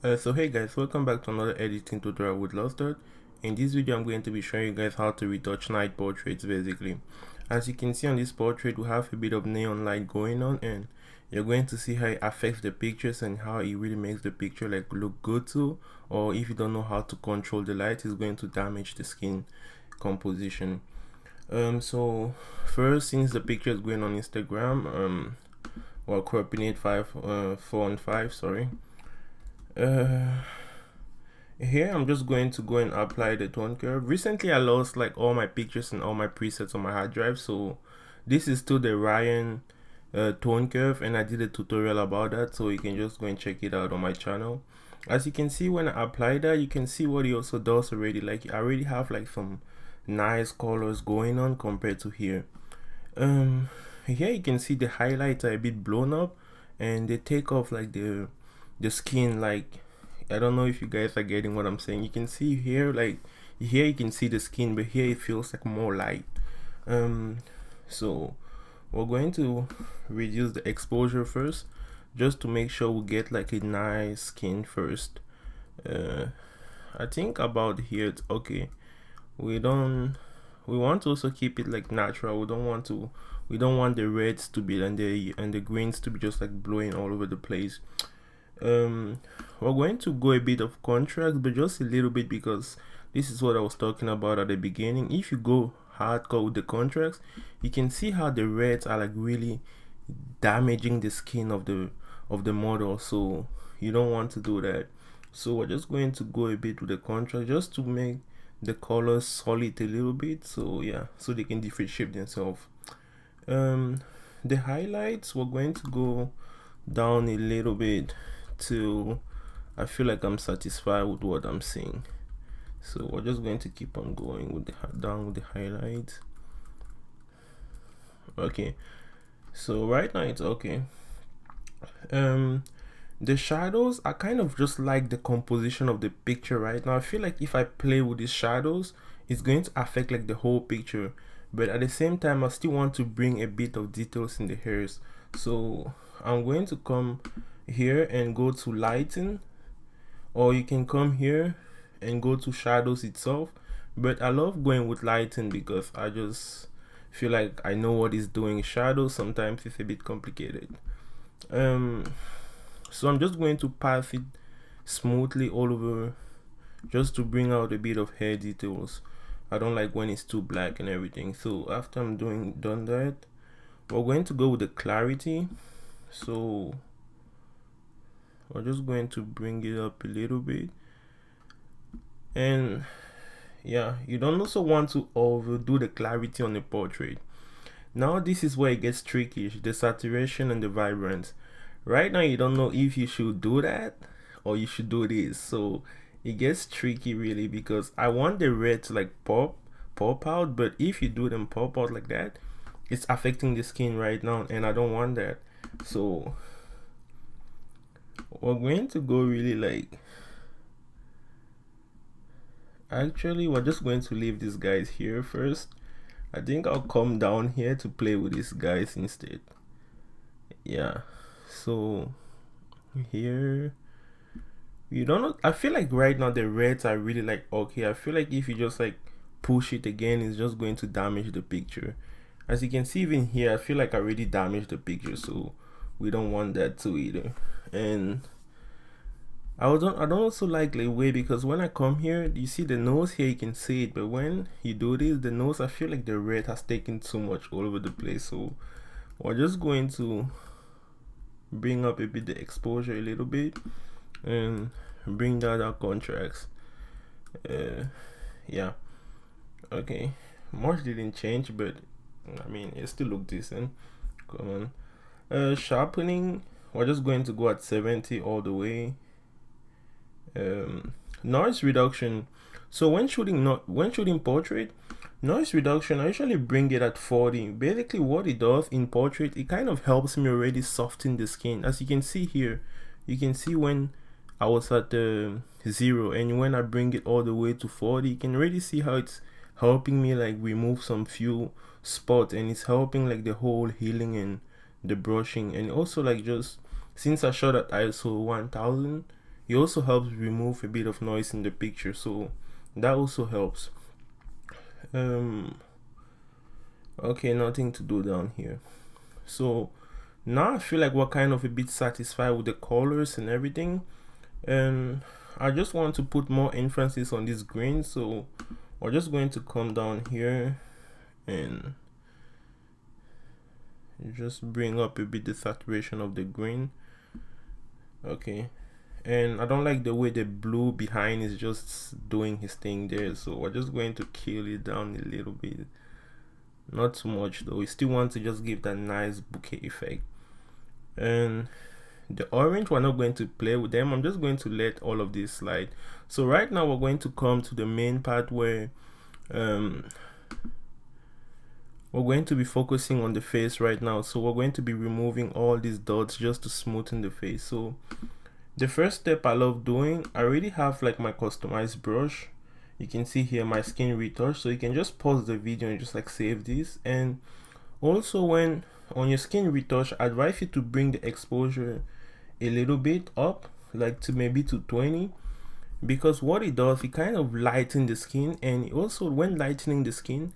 So hey guys, welcome back to another editing tutorial with Lost. In this video I'm going to be showing you guys how to retouch night portraits basically. As you can see on this portrait, we have a bit of neon light going on, and you're going to see how it affects the pictures and how it really makes the picture like look good too. Or if you don't know how to control the light, it's going to damage the skin composition. So first, since the picture is going on Instagram, while cropping it 4:5, sorry. Here I'm just going to go and apply the tone curve. Recently I lost like all my pictures and all my presets on my hard drive, so this is still the Ryan tone curve, and I did a tutorial about that, so you can just go and check it out on my channel. As you can see, when I apply that, you can see what it also does already. Like I already have like some nice colors going on compared to here. Here you can see the highlights are a bit blown up, and they take off like the skin. Like I don't know if you guys are getting what I'm saying. You can see here, like here you can see the skin, but here it feels like more light. So we're going to reduce the exposure first, just to make sure we get like a nice skin first. I think about here it's okay. We want to also keep it like natural. We don't want the reds to be and the greens to be just like blowing all over the place. We're going to go a bit of contrast, but just a little bit, because this is what I was talking about at the beginning. If you go hardcore with the contrast, you can see how the reds are like really damaging the skin of the model, so you don't want to do that. So we're just going to go a bit with the contrast, just to make the colors solid a little bit, so yeah, so they can differentiate themselves. The highlights, we're going to go down a little bit till I feel like I'm satisfied with what I'm seeing. So we're just going to keep on going with down with the highlights. Okay, so right now it's okay. The shadows, I kind of just like the composition of the picture right now. I feel like if I play with these shadows, it's going to affect like the whole picture, but at the same time I still want to bring a bit of details in the hairs. So I'm going to come here and go to lighten, or you can come here and go to shadows itself, but I love going with lighten because I just feel like I know what it's doing. Shadows sometimes it's a bit complicated. So I'm just going to pass it smoothly all over, just to bring out a bit of hair details. I don't like when it's too black and everything. So after I'm done that, we're going to go with the clarity. So we're just going to bring it up a little bit, and yeah, you don't also want to overdo the clarity on the portrait. Now this is where it gets tricky, the saturation and the vibrance. Right now you don't know if you should do that or you should do this, so it gets tricky really, because I want the red to like pop out, but if you do them pop out like that, it's affecting the skin right now, and I don't want that. So we're going to go really like, actually we're just going to leave these guys here first. I think I'll come down here to play with these guys instead. Yeah, so here you don't know, I feel like right now the reds are really like okay. I feel like if you just like push it again, it's just going to damage the picture. As you can see, even here I feel like I already damaged the picture, so we don't want that too either. And I don't also like the way, because when I come here, you see the nose here, you can see it, but when you do this, the nose, I feel like the red has taken too much all over the place. So we're just going to bring up a bit the exposure a little bit and bring down our contrast. Yeah, okay, much didn't change, but I mean it still look decent. Come on. Sharpening, we're just going to go at 70 all the way. Noise reduction, so when shooting portrait, noise reduction, I usually bring it at 40. Basically what it does in portrait, it kind of helps me already soften the skin. As you can see here, you can see when I was at 0, and when I bring it all the way to 40, you can already see how it's helping me like remove some few spots, and it's helping like the whole healing and the brushing. And also like, just since I shot at ISO 1000, it also helps remove a bit of noise in the picture, so that also helps. Okay, nothing to do down here. So now I feel like we're kind of a bit satisfied with the colors and everything, and I just want to put more emphasis on this green, so we're just going to come down here and just bring up a bit the saturation of the green. Okay, and I don't like the way the blue behind is just doing his thing there, so we're just going to kill it down a little bit, not too much though. We still want to just give that nice bouquet effect. And the orange, we're not going to play with them. I'm just going to let all of this slide. So right now we're going to come to the main part where we're going to be focusing on the face right now. So we're going to be removing all these dots just to smoothen the face. So the first step I love doing, I already have like my customized brush. You can see here my skin retouch, so you can just pause the video and just like save this. And also when on your skin retouch, I advise you to bring the exposure a little bit up, like to maybe to 20, because what it does, it kind of lightens the skin, and also when lightening the skin,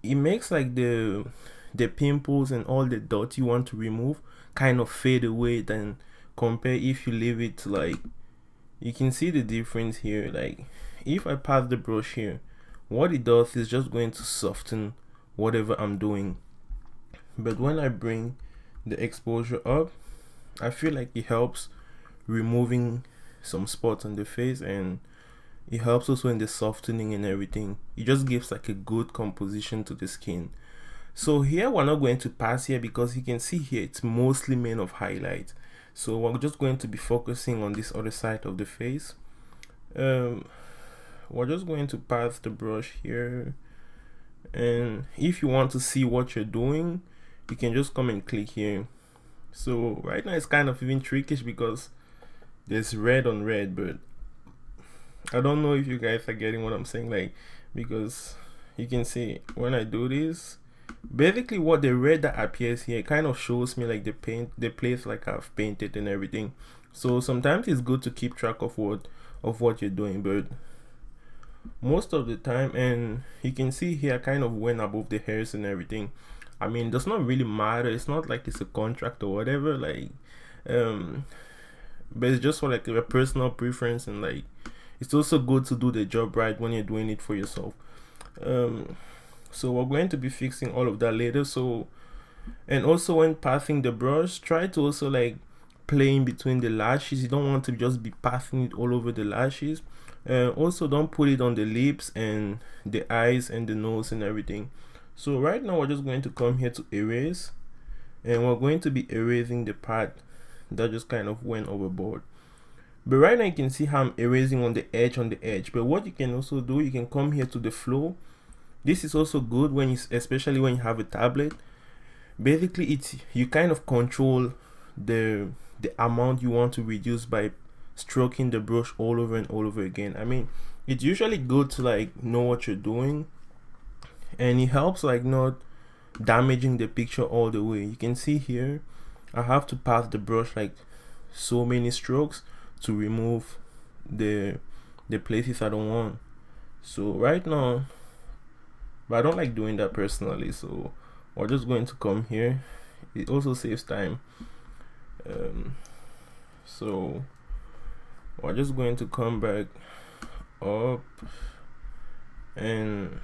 it makes like the pimples and all the dots you want to remove kind of fade away than compare if you leave it. Like you can see the difference here. Like if I pass the brush here, what it does is just going to soften whatever I'm doing, but when I bring the exposure up, I feel like it helps removing some spots on the face, and it helps also in the softening and everything. It just gives like a good composition to the skin. So here we're not going to pass here because you can see here it's mostly made of highlight. So we're just going to be focusing on this other side of the face. We're just going to pass the brush here, and if you want to see what you're doing, you can just come and click here. So right now it's kind of even trickish because there's red on red, but I don't know if you guys are getting what I'm saying, like, because you can see when I do this, basically what the red that appears here kind of shows me like the place like I've painted and everything. So sometimes it's good to keep track of what you're doing, but most of the time, and you can see here I kind of went above the hairs and everything. I mean, it does not really matter. It's not like it's a contract or whatever, like but it's just for like a personal preference, and like it's also good to do the job right when you're doing it for yourself. So we're going to be fixing all of that later. So, and also when passing the brush, try to also like play in between the lashes. You don't want to just be passing it all over the lashes. Also don't put it on the lips and the eyes and the nose and everything. So right now we're just going to come here to erase, and we're going to be erasing the part that just kind of went overboard. But right now you can see how I'm erasing on the edge. But what you can also do, you can come here to the flow. This is also good when you, especially when you have a tablet. Basically it's, you kind of control the amount you want to reduce by stroking the brush all over and all over again. I mean, it's usually good to like know what you're doing, and it helps like not damaging the picture all the way. You can see here I have to pass the brush like so many strokes to remove the places I don't want. So right now, but I don't like doing that personally, so we're just going to come here. It also saves time. So we're just going to come back up, and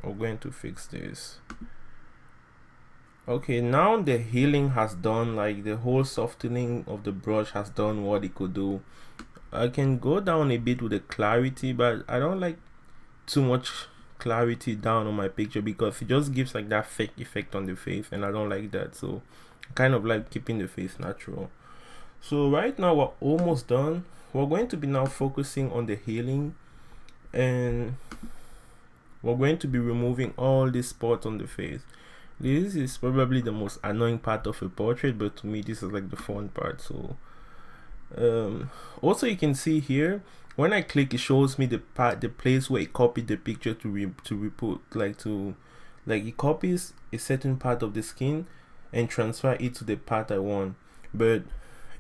we're going to fix this. Okay, now the healing has done, like the whole softening of the brush has done what it could do. I can go down a bit with the clarity, but I don't like too much clarity down on my picture because it just gives like that fake effect on the face, and I don't like that. So I kind of like keeping the face natural. So right now we're almost done. We're going to be now focusing on the healing, and we're going to be removing all these spots on the face. This is probably the most annoying part of a portrait, but to me this is like the fun part. So also you can see here when I click, it shows me the place where it copied the picture it copies a certain part of the skin and transfer it to the part I want. But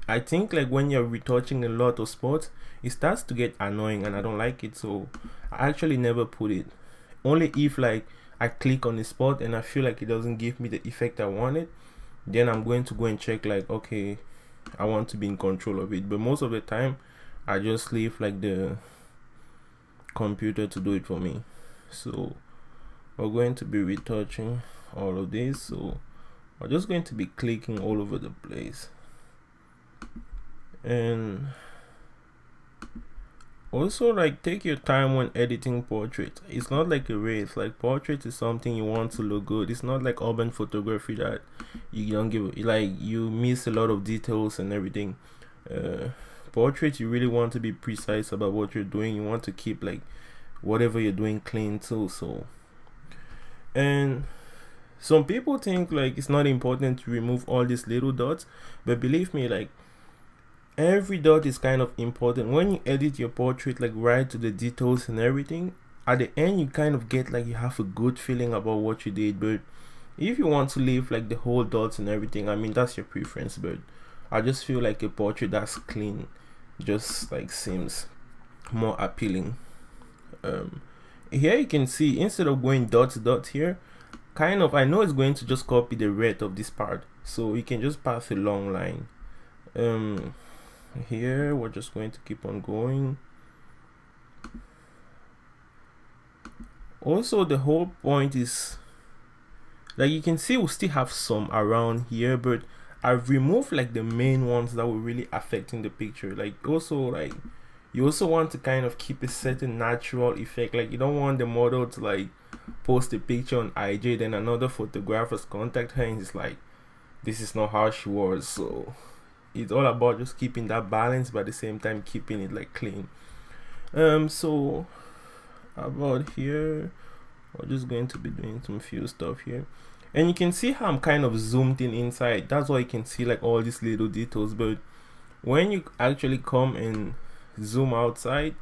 I think like when you're retouching a lot of spots, it starts to get annoying, and I don't like it. So I actually never put it. Only if like I click on the spot and I feel like it doesn't give me the effect I wanted, then I'm going to go and check like, okay, I want to be in control of it. But most of the time I just leave like the computer to do it for me. So we're going to be retouching all of this. So we're just going to be clicking all over the place. And also, like, take your time when editing portraits. It's not like a race. Like, portrait is something you want to look good. It's not like urban photography that you don't give, like, you miss a lot of details and everything. Portrait, you really want to be precise about what you're doing. You want to keep like whatever you're doing clean too. So, and some people think like it's not important to remove all these little dots, but believe me, like, every dot is kind of important. When you edit your portrait, like right to the details and everything, at the end you kind of get like you have a good feeling about what you did. But if you want to leave like the whole dots and everything, I mean, that's your preference, but I just feel like a portrait that's clean just like seems more appealing. Here you can see, instead of going dot to dot here, kind of, I know it's going to just copy the red of this part, so you can just pass a long line. Here we're just going to keep on going. Also, the whole point is, like, you can see we still have some around here, but I've removed like the main ones that were really affecting the picture. Like, also, like, you also want to kind of keep a certain natural effect. Like, you don't want the model to like post a picture on IG, then another photographer's contact her and it's like, this is not how she was. So it's all about just keeping that balance, but at the same time keeping it like clean. So about here, we're just going to be doing some few stuff here, and you can see how I'm kind of zoomed in inside. That's why you can see like all these little details. But when you actually come and zoom outside,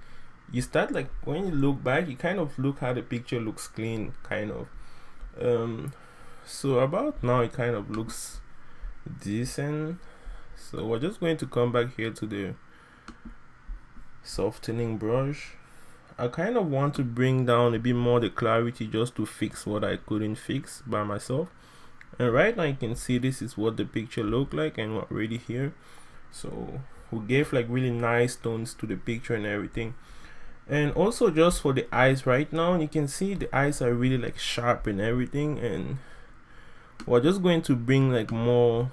you start like, when you look back, you kind of look how the picture looks clean, kind of. So about now it kind of looks decent. So we're just going to come back here to the softening brush. I kind of want to bring down a bit more the clarity just to fix what I couldn't fix by myself. And right now you can see this is what the picture looked like, and we're already here. So we gave like really nice tones to the picture and everything. And also just for the eyes right now, you can see the eyes are really like sharp and everything, and we're just going to bring like more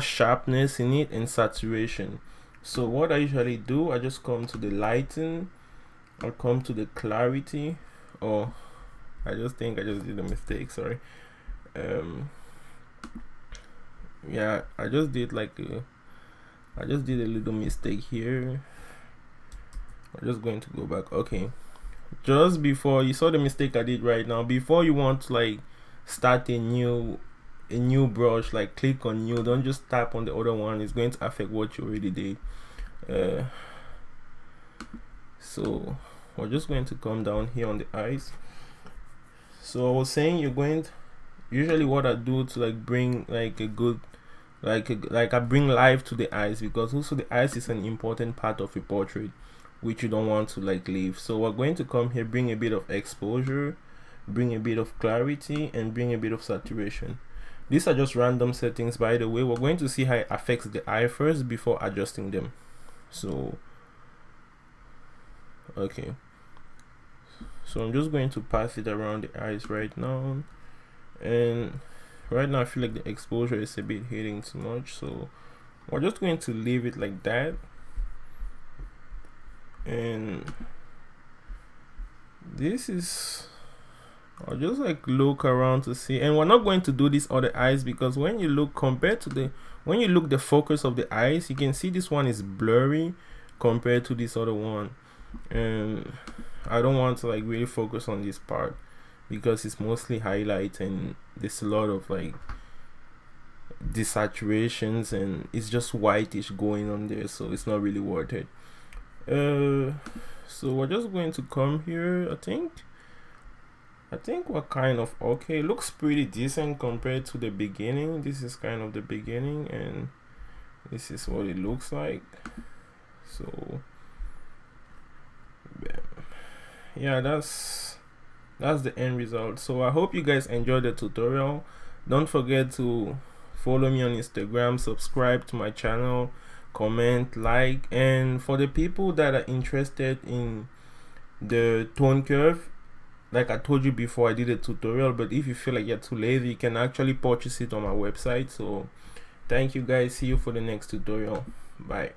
sharpness in it and saturation. So what I usually do, I just come to the lighten, I'll come to the clarity. Oh, I just think I just did a mistake, sorry. Yeah, I just did a little mistake here. I'm just going to go back. Okay, just before, you saw the mistake I did right now. Before you want to like start a new brush, like click on new, don't just tap on the other one. It's going to affect what you already did. So we're just going to come down here on the eyes. So I was saying, you're going to, usually what I do to like bring like a good like I bring life to the eyes, because also the eyes is an important part of a portrait which you don't want to like leave. So we're going to come here, bring a bit of exposure, bring a bit of clarity, and bring a bit of saturation. These are just random settings, by the way. We're going to see how it affects the eye first before adjusting them. So okay, so I'm just going to pass it around the eyes right now, and right now I feel like the exposure is a bit hitting too much, so we're just going to leave it like that. And this is, I'll just like look around to see, and we're not going to do this other eyes, because when you look compared to the focus of the eyes, you can see this one is blurry compared to this other one, and I don't want to like really focus on this part because it's mostly highlight and there's a lot of like desaturations and it's just whitish going on there, so it's not really worth it. So we're just going to come here. I think we're kind of okay. Looks pretty decent compared to the beginning. This is kind of the beginning, and this is what it looks like. So yeah, that's the end result. So I hope you guys enjoyed the tutorial. Don't forget to follow me on Instagram, subscribe to my channel, comment, like, and for the people that are interested in the tone curve, like I told you before, I did a tutorial, but if you feel like you're too lazy, you can actually purchase it on my website. So thank you guys, see you for the next tutorial. Bye.